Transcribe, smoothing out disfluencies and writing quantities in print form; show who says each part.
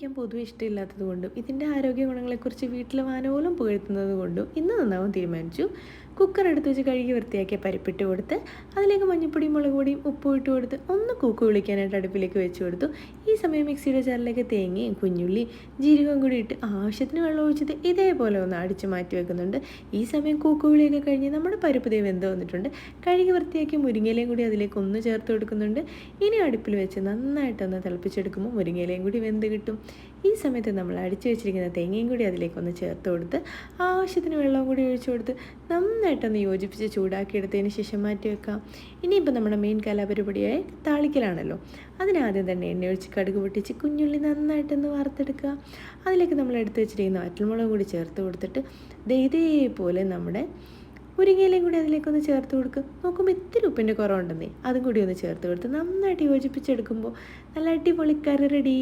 Speaker 1: വയ്ക്കാൻ പൊതുവെ ഇഷ്ടമില്ലാത്തത് കൊണ്ടും ഇതിൻ്റെ ആരോഗ്യ ഗുണങ്ങളെക്കുറിച്ച് വീട്ടിൽ വാനോളം പുകഴ്ത്തുന്നത് കൊണ്ടും ഇന്ന് നന്നാവാൻ തീരുമാനിച്ചു. കുക്കർ എടുത്ത് വെച്ച് കഴുകി വൃത്തിയാക്കിയ പരിപ്പിട്ട് കൊടുത്ത് അതിലേക്ക് മഞ്ഞപ്പൊടിയും മുളക് പൊടിയും ഉപ്പും ഇട്ട് കൊടുത്ത് ഒന്ന് കൂക്ക് വിളിക്കാനായിട്ട് അടുപ്പിലേക്ക് വെച്ച് കൊടുത്തു. ഈ സമയം മിക്സിയുടെ ജാറിലേക്ക് തേങ്ങയും കുഞ്ഞുള്ളി ജീരകവും കൂടി ഇട്ട് ആവശ്യത്തിന് വെള്ളം ഒഴിച്ചിട്ട് ഇതേപോലെ ഒന്ന് അടിച്ച് മാറ്റി വെക്കുന്നുണ്ട്. ഈ സമയം കൂക്ക് വിളിയൊക്കെ കഴിഞ്ഞ് നമ്മുടെ പരിപ്പ് ദേ വെന്ത് വന്നിട്ടുണ്ട്. കഴുകി വൃത്തിയാക്കി മുരിങ്ങയിലയും കൂടി അതിലേക്ക് ഒന്ന് ചേർത്ത് കൊടുക്കുന്നുണ്ട്. ഇനി അടുപ്പിൽ വെച്ച് നന്നായിട്ടൊന്ന് തിളപ്പിച്ചെടുക്കുമ്പോൾ മുരിങ്ങയിലയും കൂടി വെന്ത് കിട്ടും. ഈ സമയത്ത് നമ്മൾ അടിച്ചു വെച്ചിരിക്കുന്ന തേങ്ങയും കൂടി അതിലേക്കൊന്ന് ചേർത്ത് കൊടുത്ത് ആവശ്യത്തിന് വെള്ളം കൂടി ഒഴിച്ചു കൊടുത്ത് നന്നായിട്ടൊന്ന് യോജിപ്പിച്ച് ചൂടാക്കിയെടുത്തതിന് ശേഷം മാറ്റി വെക്കാം. ഇനിയിപ്പോൾ നമ്മുടെ മെയിൻ കലാപരിപാടിയായ താളിക്കലാണല്ലോ. അതിനാദ്യം തന്നെ എണ്ണ ഒഴിച്ച് കടുക് പൊട്ടിച്ച് കുഞ്ഞുള്ളി നന്നായിട്ടൊന്ന് വറുത്തെടുക്കുക. അതിലേക്ക് നമ്മൾ എടുത്ത് വെച്ചിരിക്കുന്ന വറ്റൽമുളകും കൂടി ചേർത്ത് കൊടുത്തിട്ട് ഇതേപോലെ നമ്മുടെ മുരിങ്ങയിലയും കൂടി അതിലേക്കൊന്ന് ചേർത്ത് കൊടുക്കുക. നോക്കുമ്പോൾ ഇത്തിരി ഉപ്പിൻ്റെ കുറവുണ്ടെന്നേ അതും കൂടി ഒന്ന് ചേർത്ത് കൊടുത്ത് നന്നായിട്ട് യോജിപ്പിച്ചെടുക്കുമ്പോൾ നല്ല അടിപൊളി കറി റെഡി.